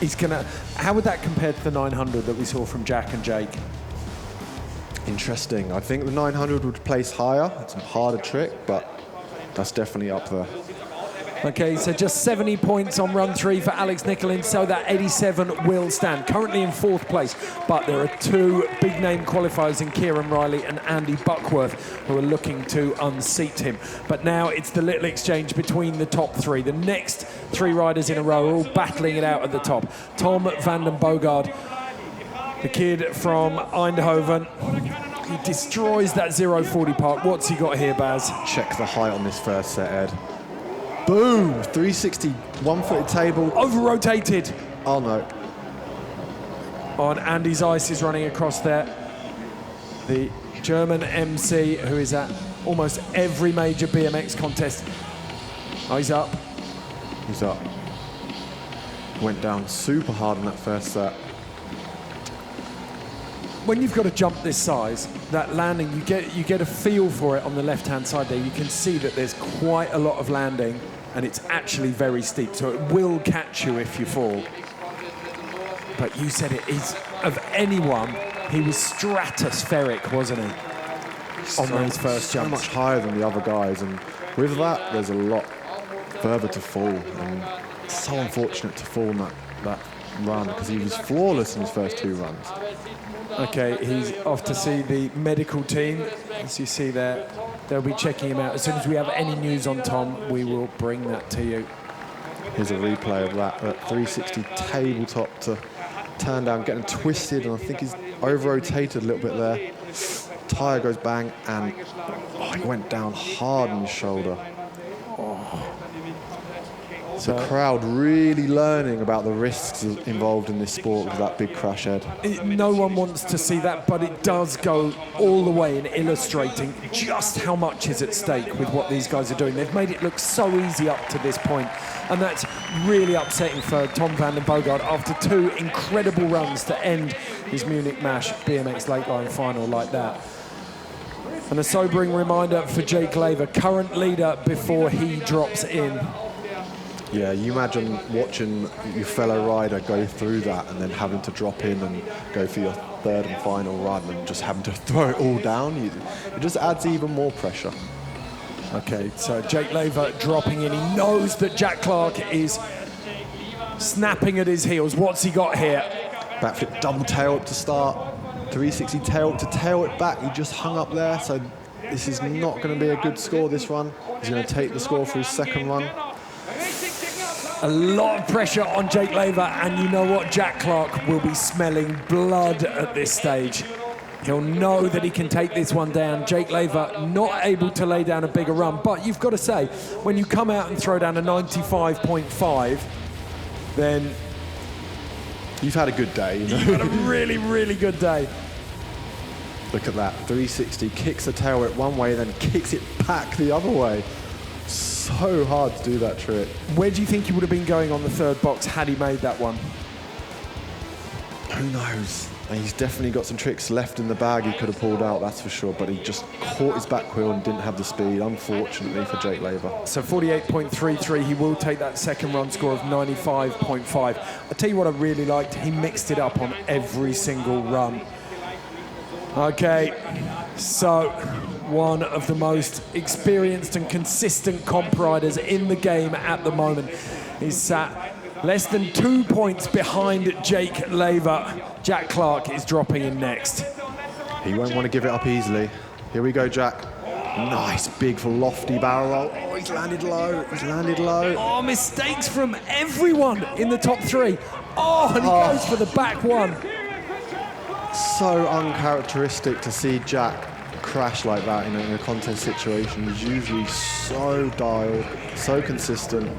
He's gonna, how would that compare to the 900 that we saw from Jack and Jake? Interesting. I think the 900 would place higher. It's a harder trick, but that's definitely up there. Okay, so just 70 points on run 3 for Alex Nicolin, so that 87 will stand. Currently in 4th place, but there are 2 big-name qualifiers in Kieran Riley and Andy Buckworth who are looking to unseat him. But now it's the little exchange between the top 3. The next 3 riders in a row are all battling it out at the top. Tom van den Boogaard, the kid from Eindhoven. He destroys that 040 park. What's he got here, Baz? Check the height on this first set, Ed. Boom! 360, one-footed table. Over-rotated. Oh, no. On Andy's ice is running across there. The German MC, who is at almost every major BMX contest. Oh, he's up. He's up. Went down super hard in that first set. When you've got a jump this size, that landing, you get a feel for it on the left-hand side there. You can see that there's quite a lot of landing, and it's actually very steep, so it will catch you if you fall. But you said it is, of anyone, he was stratospheric, wasn't he? On those first jumps. So much higher than the other guys, and with that, there's a lot further to fall. And it's so unfortunate to fall in that run, because he was flawless in his first 2 runs. Okay, he's off to see the medical team. As you see there, they'll be checking him out. As soon as we have any news on Tom, we will bring that to you. Here's a replay of that 360 tabletop to turn down, getting twisted, and I think he's over-rotated a little bit there. Tyre goes bang, and he went down hard on his shoulder. The crowd really learning about the risks involved in this sport with that big crash, Ed. No one wants to see that, but it does go all the way in illustrating just how much is at stake with what these guys are doing. They've made it look so easy up to this point, and that's really upsetting for Tom van den Boogaard after 2 incredible runs to end his Munich MASH BMX Lake Line final like that. And a sobering reminder for Jake Laver, current leader before he drops in. Yeah, you imagine watching your fellow rider go through that and then having to drop in and go for your 3rd and final run and just having to throw it all down. It just adds even more pressure. Okay, so Jake Laver dropping in. He knows that Jack Clark is snapping at his heels. What's he got here? Backflip double tail up to start. 360 tail up to tail it back. He just hung up there, so this is not going to be a good score this run. He's going to take the score for his 2nd run. A lot of pressure on Jake Laver, and you know what? Jack Clark will be smelling blood at this stage. He'll know that he can take this one down. Jake Laver not able to lay down a bigger run, but you've got to say, when you come out and throw down a 95.5, then you've had a good day. You know? You've had a really, really good day. Look at that, 360, kicks the tail whip one way, then kicks it back the other way. So hard to do that trick. Where do you think he would have been going on the third box had he made that one? Who knows? He's definitely got some tricks left in the bag he could have pulled out, that's for sure, but he just caught his back wheel and didn't have the speed, unfortunately, for Jake Laver. So 48.33, he will take that second run score of 95.5. I'll tell you what I really liked, he mixed it up on every single run. Okay, so one of the most experienced and consistent comp riders in the game at the moment. He's sat less than 2 points behind Jake Laver. Jack Clark is dropping in next. He won't want to give it up easily. Here we go, Jack. Nice, big, lofty barrel roll. Oh, he's landed low, he's landed low. Oh, mistakes from everyone in the top three. Oh, and he goes for the back one. So uncharacteristic to see Jack crash like that in a contest situation. He's usually so dialed, so consistent.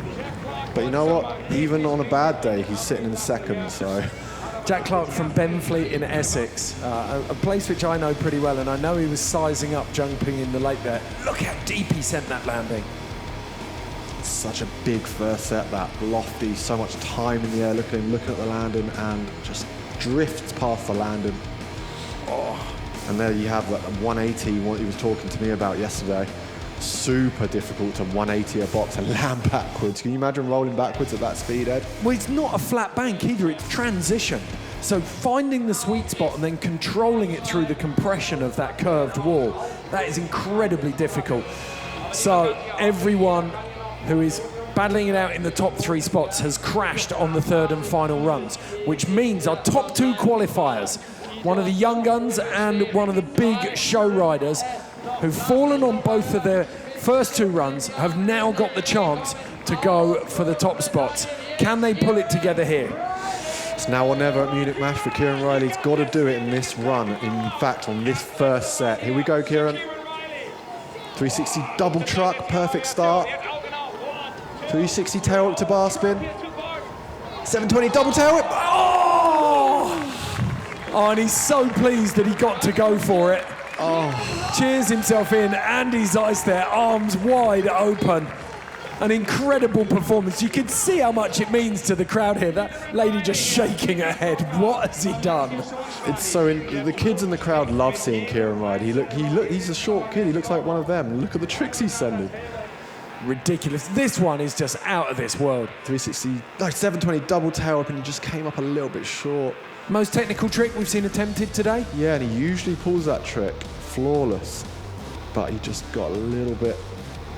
But you know what? Even on a bad day, he's sitting in second, so. Jack Clark from Benfleet in Essex, a place which I know pretty well, and I know he was sizing up jumping in the lake there. Look how deep he sent that landing. Such a big first set, that lofty, so much time in the air. Look at him looking at the landing and just drifts past the landing. Oh, and there you have that 180, what he was talking to me about yesterday. Super difficult to 180 a box and land backwards. Can you imagine rolling backwards at that speed, Ed? Well, it's not a flat bank either, it's transition. So finding the sweet spot and then controlling it through the compression of that curved wall, that is incredibly difficult. So everyone who is battling it out in the top three spots has crashed on the third and final runs, which means our top two qualifiers, one of the young guns and one of the big show riders, who've fallen on both of their first two runs, have now got the chance to go for the top spots. Can they pull it together here? It's now or never at Munich Mash for Kieran Riley. He's got to do it in this run, in fact, on this first set. Here we go, Kieran. 360 double truck, perfect start. 360 tail whip to bar spin. 720 double tail whip. Oh, and he's so pleased that he got to go for it. Oh. Cheers himself in, and he's iced there, arms wide open. An incredible performance. You can see how much it means to the crowd here. That lady just shaking her head. What has he done? It's so the kids in the crowd love seeing Kieran ride. He's a short kid. He looks like one of them. Look at the tricks he's sending. Ridiculous. This one is just out of this world. 360, like 720 double tail up, and he just came up a little bit short. Most technical trick we've seen attempted today? Yeah, and he usually pulls that trick flawless, but he just got a little bit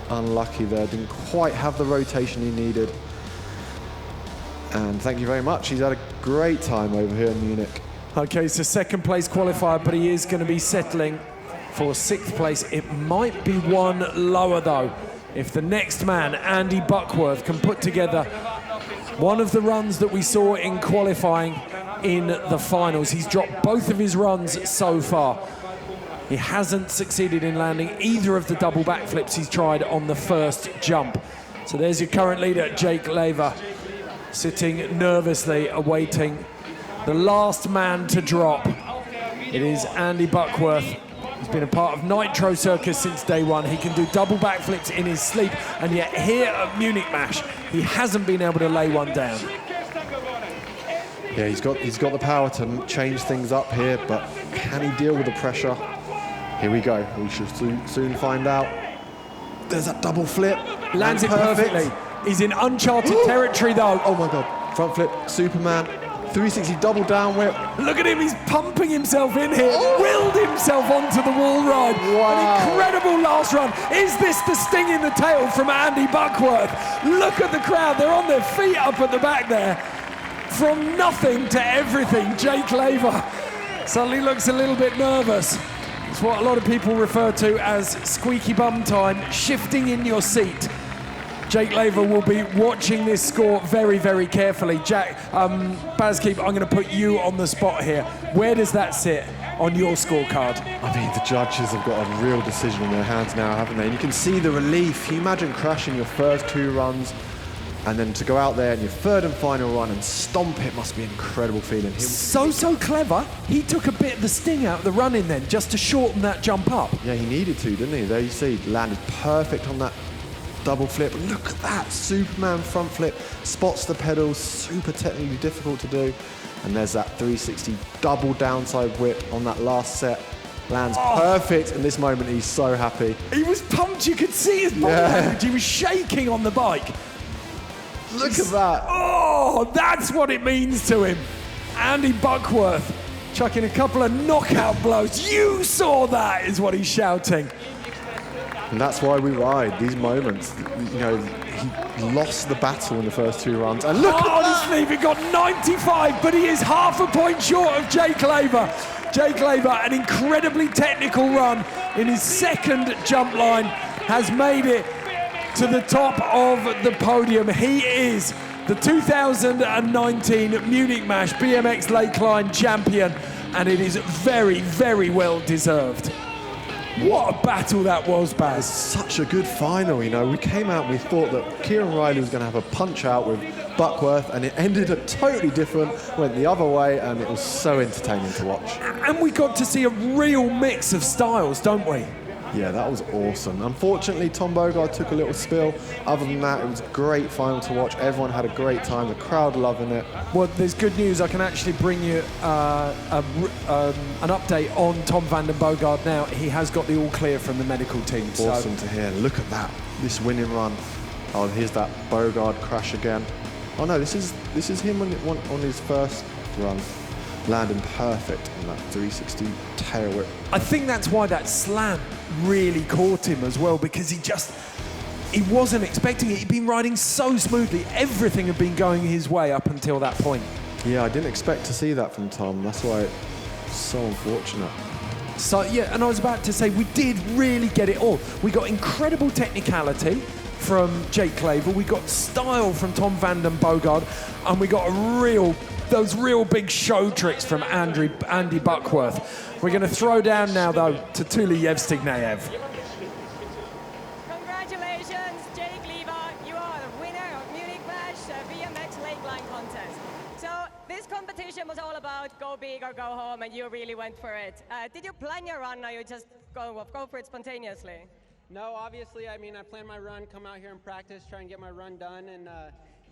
unlucky there. Didn't quite have the rotation he needed. And thank you very much. He's had a great time over here in Munich. Okay, so second place qualifier, but he is going to be settling for sixth place. It might be one lower though. If the next man, Andy Buckworth, can put together one of the runs that we saw in qualifying in the finals. He's dropped both of his runs so far. He hasn't succeeded in landing either of the double backflips he's tried on the first jump. So there's your current leader, Jake Laver, sitting nervously awaiting the last man to drop. It is Andy Buckworth. He's been a part of Nitro Circus since day one. He can do double backflips in his sleep, and yet here at Munich Mash, he hasn't been able to lay one down. Yeah, he's got the power to change things up here, but can he deal with the pressure? Here we go. We should soon find out. There's that double flip. Lands it perfectly. He's in uncharted territory though. Oh my God. Front flip, Superman. 360 double down whip. Look at him, he's pumping himself in here. Willed himself onto the wall ride. Wow. An incredible last run. Is this the sting in the tail from Andy Buckworth? Look at the crowd, they're on their feet up at the back there. From nothing to everything, Jake Laver suddenly looks a little bit nervous. It's what a lot of people refer to as squeaky bum time, shifting in your seat. Jake Laver will be watching this score very, very carefully. Jack, Bazkeep, I'm going to put you on the spot here. Where does that sit? on your scorecard? I mean, the judges have got a real decision in their hands now, haven't they? And you can see the relief. Can you imagine crashing your first 2 runs and then to go out there in your 3rd and final run and stomp it must be an incredible feeling. So clever. He took a bit of the sting out of the running then, just to shorten that jump up. Yeah, he needed to, didn't he? There you see, landed perfect on that double flip. Look at that, Superman front flip, spots the pedals, super technically difficult to do. And there's that 360 double downside whip on that last set. Lands perfect. In this moment, he's so happy. He was pumped, you could see his body language. He was shaking on the bike. Look at that. Oh, that's what it means to him. Andy Buckworth chucking a couple of knockout blows. You saw that, is what he's shouting. And that's why we ride these moments. You know, he lost the battle in the first 2 runs. And look at that. Honestly, he got 95, but he is half a point short of Jake Laver. Jake Laver, an incredibly technical run in his 2nd jump line, has made it to the top of the podium. He is the 2019 Munich Mash BMX Lake Line champion, and it is very, very well deserved. What a battle that was, Baz. Such a good final, you know. We came out and we thought that Kieran Riley was going to have a punch out with Buckworth, and it ended up totally different, went the other way, and it was so entertaining to watch. And we got to see a real mix of styles, don't we? Yeah, that was awesome. Unfortunately, Tom Bogard took a little spill. Other than that, it was a great final to watch. Everyone had a great time, the crowd loving it. Well, there's good news. I can actually bring you an update on Tom Vanden Bogard now. He has got the all clear from the medical team. Awesome to hear. Look at that, this winning run. Oh, here's that Bogard crash again. Oh no, this is him on his first run. Landing perfect on that 360 tail whip. I think that's why that slam really caught him as well, because he wasn't expecting it. He'd been riding so smoothly. Everything had been going his way up until that point. Yeah, I didn't expect to see that from Tom. That's why it's so unfortunate. So, yeah, and I was about to say, we did really get it all. We got incredible technicality from Jake Claver. We got style from Tom Vanden Bogard, and we got those real big show tricks from Andy Buckworth. We're going to throw down now, though, to Tuli Yevstigneyev. Congratulations, Jake Lever. You are the winner of Munich Mash BMX Lake Line Contest. So this competition was all about go big or go home, and you really went for it. Did you plan your run, or you just go for it spontaneously? No, obviously, I mean, I planned my run, come out here and practice, try and get my run done, and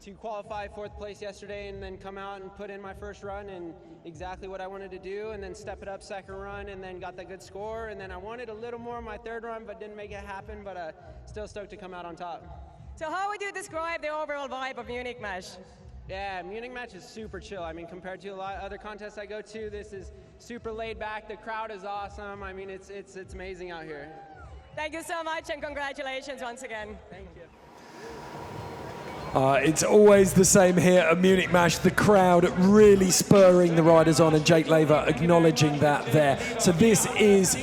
to qualify 4th place yesterday and then come out and put in my first run and exactly what I wanted to do, and then step it up 2nd run and then got that good score, and then I wanted a little more in my 3rd run but didn't make it happen, but still stoked to come out on top. So how would you describe the overall vibe of Munich Mash? Yeah, Munich Mash is super chill. I mean, compared to a lot of other contests I go to, this is super laid back. The crowd is awesome. I mean, it's amazing out here. Thank you so much, and congratulations once again. Thank you. It's always the same here at Munich Mash. The crowd really spurring the riders on, and Jake Laver acknowledging that there. So this is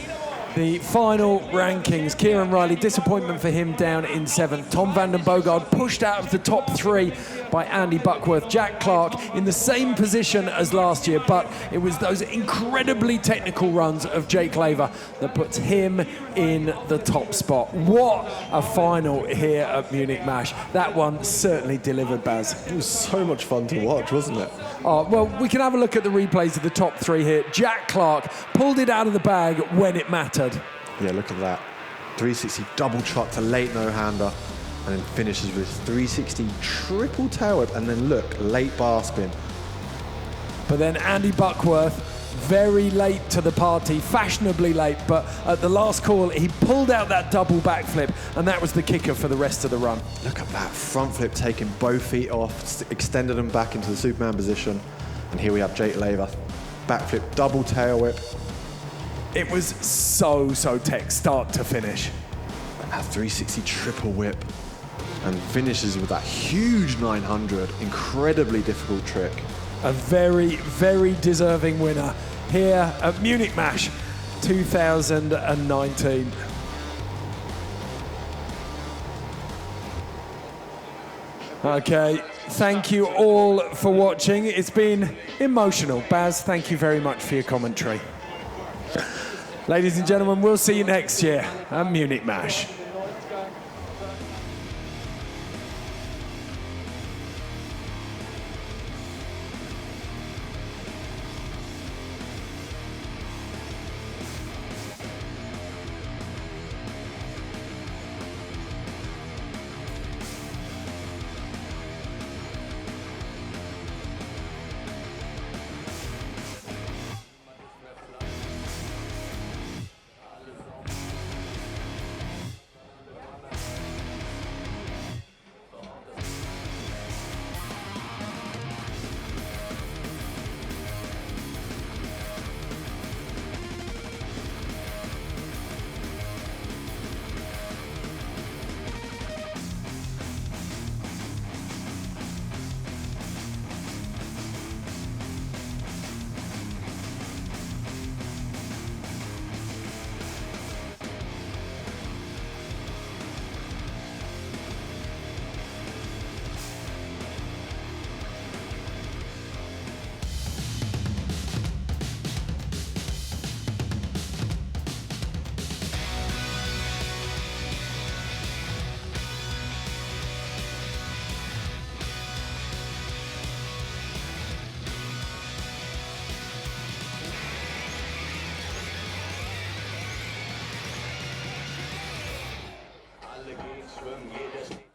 the final rankings. Kieran Riley, disappointment for him, down in 7th. Tom Vanden Bogard pushed out of the top 3 by Andy Buckworth. Jack Clark in the same position as last year, but it was those incredibly technical runs of Jake Laver that puts him in the top spot. What a final here at Munich Mash. That one certainly delivered, Baz. It was so much fun to watch, wasn't it? Oh, well, we can have a look at the replays of the top 3 here. Jack Clark pulled it out of the bag when it mattered. Yeah, look at that. 360 double truck to late no-hander, and then finishes with 360 triple tail whip, and then look, late bar spin. But then Andy Buckworth, very late to the party, fashionably late, but at the last call, he pulled out that double backflip, and that was the kicker for the rest of the run. Look at that front flip, taking both feet off, extended them back into the Superman position. And here we have Jake Laver, backflip, double tail whip. It was so tech, start to finish. And that 360 triple whip, and finishes with that huge 900, incredibly difficult trick. A very deserving winner here at Munich Mash 2019. Okay, thank you all for watching. It's been emotional. Baz, thank you very much for your commentary. Ladies and gentlemen, we'll see you next year at Munich Mash. Alle gehen schwimmen, jedes